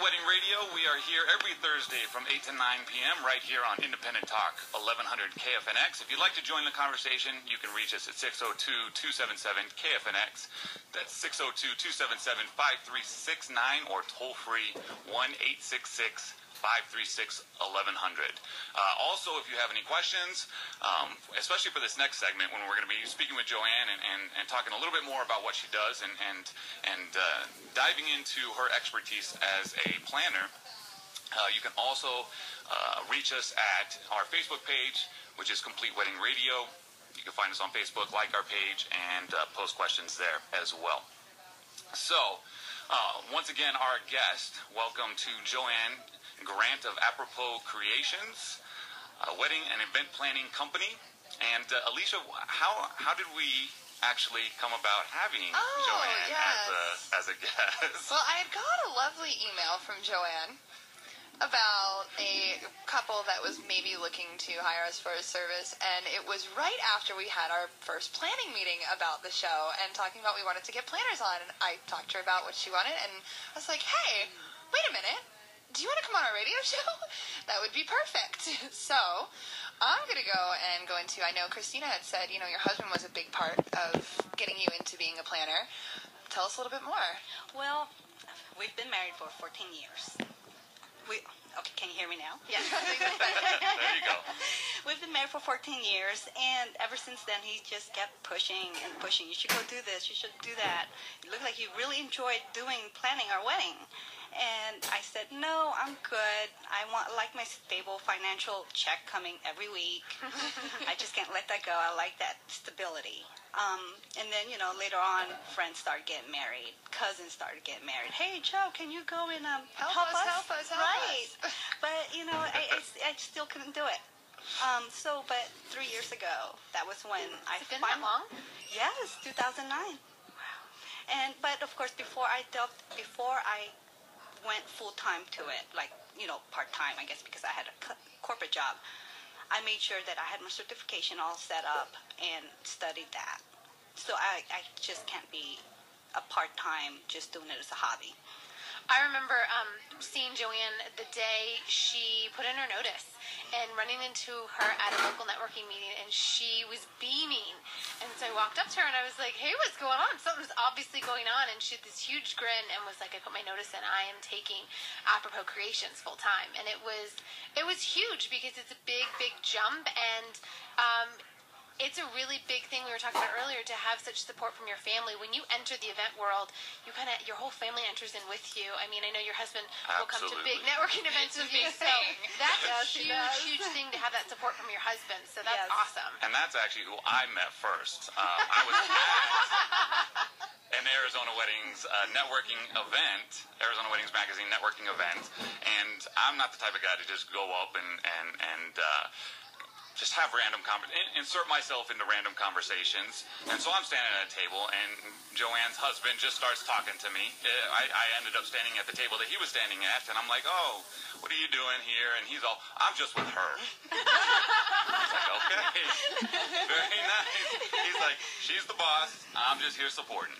Wedding Radio. We are here every Thursday from 8 to 9 p.m. right here on Independent Talk, 1100 KFNX. If you'd like to join the conversation, you can reach us at 602-277-KFNX. That's 602-277-5369 or toll-free 1-866-536-1100. Also, if you have any questions, especially for this next segment when we're going to be speaking with Joann and talking a little bit more about what she does and diving into her expertise as a planner, you can also reach us at our Facebook page, which is Complete Wedding Radio. You can find us on Facebook, like our page, and post questions there as well. So, once again, our guest, welcome to Joann Grant of Apropos Creations, a wedding and event planning company. And Alicia, how did we actually come about having Joann as a guest? Well, I had got a lovely email from Joann about a couple that was maybe looking to hire us for a service, and it was right after we had our first planning meeting about the show and talking about we wanted to get planners on, and I talked to her about what she wanted, and I was like, hey, wait a minute. Do you want to come on our radio show? That would be perfect. So I'm going to go into, I know Christina had said, your husband was a big part of getting you into being a planner. Tell us a little bit more. Well, we've been married for 14 years. Okay, can you hear me now? Yes. There you go. We've been married for 14 years, and ever since then, he just kept pushing and pushing. You should go do this. You should do that. It looked like he really enjoyed planning our wedding. And I said, no, I'm good. I want my stable financial check coming every week. I just can't let that go. I like that stability. And then, later on, friends started getting married. Cousins started getting married. Hey, Joe, can you go and help us? Right. But, I still couldn't do it. But 3 years ago, that was when Has it been that long? Yes, 2009. Wow. But of course, before I went full-time to it, part-time, I guess, because I had a corporate job. I made sure that I had my certification all set up and studied that. So I just can't be a part-time just doing it as a hobby. I remember seeing Joann the day she put in her notice and running into her at a local networking meeting, and she was beaming. And so I walked up to her and I was like, hey, what's going on? Something's obviously going on. And she had this huge grin and was like, I put my notice in. I am taking Apropos Creations full time. And it was huge because it's a big, big jump, and it's a really big thing we were talking about earlier to have such support from your family. When you enter the event world, your whole family enters in with you. I mean, I know your husband will come to big networking events with you, so that's a huge thing to have that support from your husband. So that's awesome. And that's actually who I met first. I was at an Arizona Weddings networking event, Arizona Weddings Magazine networking event, and I'm not the type of guy to just go up and just have insert myself into random conversations. And so I'm standing at a table, and Joann's husband just starts talking to me. I ended up standing at the table that he was standing at, and I'm like, oh, what are you doing here? And he's all, I'm just with her. I was like, okay, very nice. He's like, she's the boss, I'm just here supporting.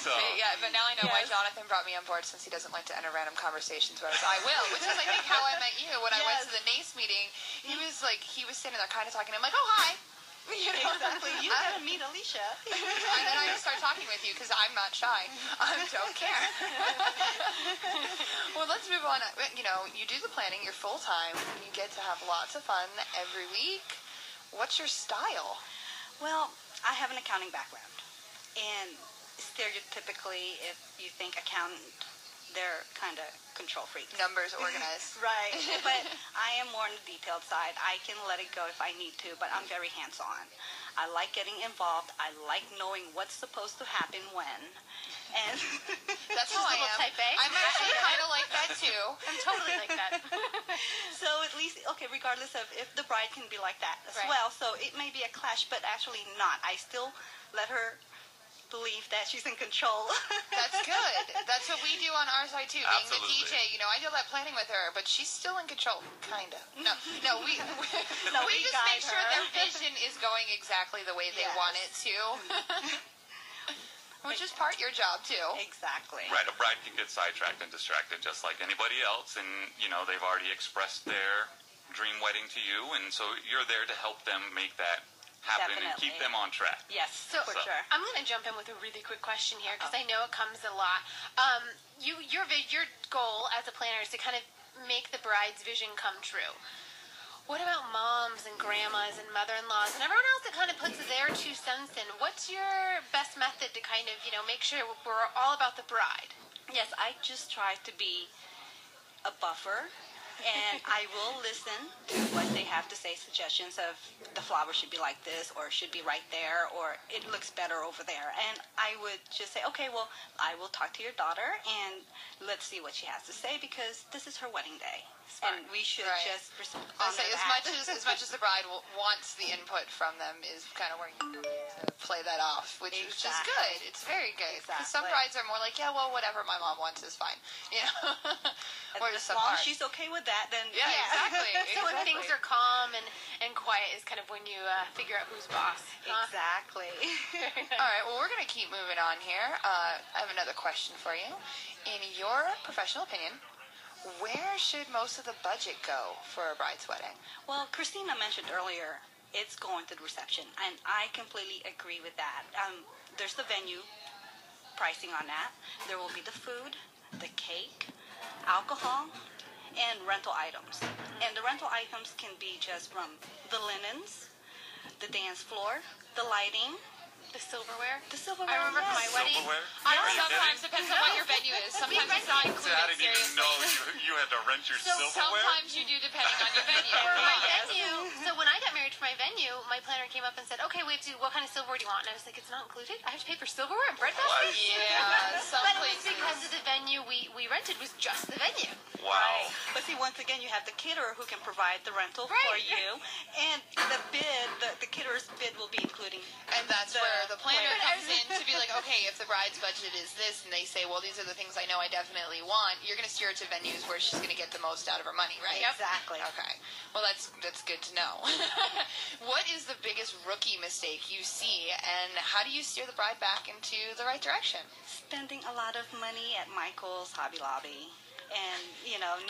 So yeah, but now I know why Jonathan brought me on board, since he doesn't like to enter random conversations, whereas I will, which is, I think, how I met you. When I went to the NACE meeting, he was standing there kind of talking. I'm like, oh, hi. Exactly. You gotta meet Alicia. And then I just start talking with you because I'm not shy. I don't care. Well, let's move on. You do the planning. You're full-time. You get to have lots of fun every week. What's your style? Well, I have an accounting background. And stereotypically, if you think accountant, they're kind of control freaks. Numbers organized. Right. But I am more on the detailed side. I can let it go if I need to, but I'm very hands-on. I like getting involved. I like knowing what's supposed to happen when. And that's how I am. Type A. I'm actually kind of like that, too. I'm totally like that. So at least, regardless of if the bride can be like that as well. So it may be a clash, but actually not. I still let her believe that she's in control. That's good. That's what we do on our side too. Being Absolutely. the DJ, I do that planning with her, but she's still in control, kind of. No, we just make sure their vision is going exactly the way they want it to. Which is part your job, too. Exactly. Right, a bride can get sidetracked and distracted just like anybody else, and, they've already expressed their dream wedding to you, and so you're there to help them make that happen and keep them on track. Yes, for sure. I'm going to jump in with a really quick question here because I know it comes a lot. Your goal as a planner is to kind of make the bride's vision come true. What about moms and grandmas and mother-in-laws and everyone else that kind of puts their 2 cents in? What's your best method to kind of, make sure we're all about the bride? Yes, I just try to be a buffer, and I will listen to what they have to say, suggestions of the flower should be like this, or should be right there, or it looks better over there. And I would just say, okay, well, I will talk to your daughter, and let's see what she has to say, because this is her wedding day. And we should just respond to that. As much as the bride wants the input from them is kind of where you play that off, which is good. It's very good. Because some brides are more like, yeah, well, whatever my mom wants is fine. As long as she's okay with that, then exactly. So when things are calm and quiet is kind of when you figure out who's boss. Exactly. All right, well, we're going to keep moving on here. I have another question for you. In your professional opinion, where should most of the budget go for a bride's wedding? Well, Christina mentioned earlier, it's going to the reception, and I completely agree with that. There's the venue pricing on that. There will be the food, the cake, alcohol, and rental items. And the rental items can be just from the linens, the dance floor, the lighting, The silverware? I remember for my wedding. Sometimes depends on what your venue is. Sometimes it's not included. I didn't even know you had to rent your silverware. Sometimes you do, depending on your venue. For my venue, so when I got married for my venue, my planner came up and said, okay, we have to, what kind of silverware do you want? And I was like, it's not included? I have to pay for silverware and bread baskets? Yeah, some But it was places. because of the venue we rented was just the venue. Wow. Right. But see, once again, you have the caterer who can provide the rental for you, and the bid, the caterer's bid will be including. And that's where the planner comes in to be like, okay, if the bride's budget is this, and they say, well, these are the things I know I definitely want, you're going to steer her to venues where she's going to get the most out of her money, right? Exactly. Okay. Well, that's good to know. What is the biggest rookie mistake you see, and how do you steer the bride back into the right direction? Spending a lot of money at Michael's, Hobby Lobby. And,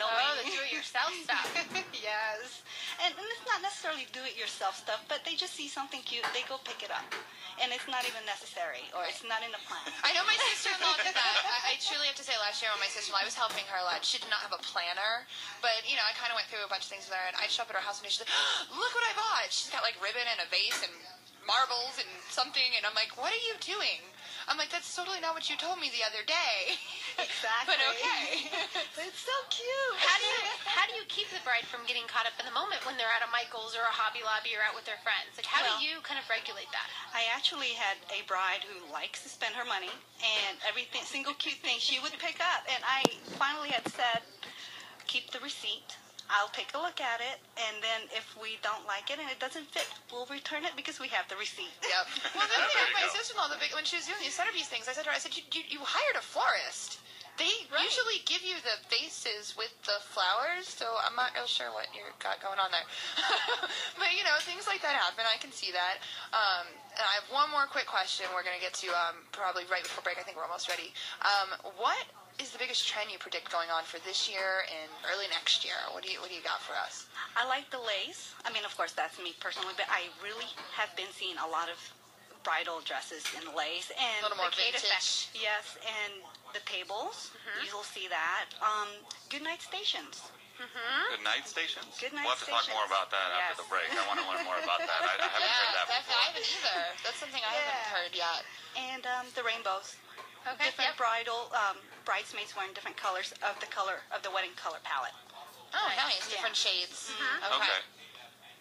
knowing... Oh, the do-it-yourself stuff. Yes. And it's not necessarily do-it-yourself stuff, but they just see something cute, they go pick it up. And it's not even necessary, or it's not in the plan. I know my sister-in-law did that. I truly have to say, last year when my sister-in-law, I was helping her a lot. She did not have a planner, but, I kind of went through a bunch of things with her, and I'd show up at her house, and she's like, look what I bought. She's got, ribbon and a vase and marbles and something, and I'm like, what are you doing? I'm like, that's totally not what you told me the other day. Exactly. But okay. It's so cute. How do you keep the bride from getting caught up in the moment when they're at a Michael's or a Hobby Lobby or out with their friends? How do you kind of regulate that? I actually had a bride who likes to spend her money, and everything, single cute thing she would pick up. And I finally had said, keep the receipt. I'll take a look at it, and then if we don't like it and it doesn't fit, we'll return it because we have the receipt. Yep. Well, the thing with my sister-in-law, when she was doing these centerpiece things, I said to her, you hired a florist. They usually give you the vases with the flowers, so I'm not real sure what you got going on there. But, things like that happen. I can see that. And I have one more quick question we're going to get to probably right before break. I think we're almost ready. What is the biggest trend you predict going on for this year and early next year? What do you got for us? I like the lace. I mean, of course, that's me personally, but I really have been seeing a lot of bridal dresses in lace. And a little more vintage. Yes, and the tables, you'll see that. Good night stations. Good night stations? Good night We'll have to talk more about that after the break. I want to learn more about that. I haven't heard that before. I haven't either. That's something I haven't heard yet. And the rainbows. Okay. Different bridesmaids wearing different colors of the wedding color palette. Oh, nice. Different shades. Okay.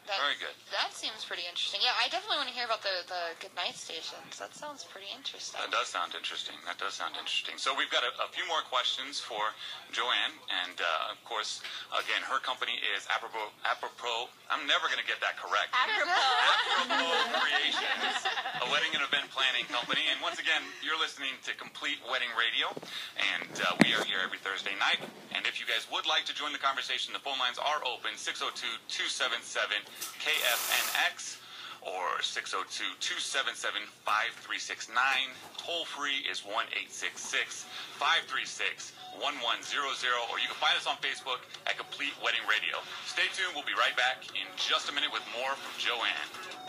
Very good. That seems pretty interesting. Yeah, I definitely want to hear about the good night stations. That sounds pretty interesting. That does sound interesting. So we've got a few more questions for Joann, and of course, again, her company is Apropos. I'm never going to get that correct. Apropos Creations, a wedding and event planning company. And once again, you're listening to Complete Wedding Radio, and we are here every Thursday night. And if you guys would like to join the conversation, the phone lines are open, 602-277-KFNX. or 602-277-5369. Toll free is 1-866-536-1100, or you can find us on Facebook at Complete Wedding Radio. Stay tuned. We'll be right back in just a minute with more from Joann.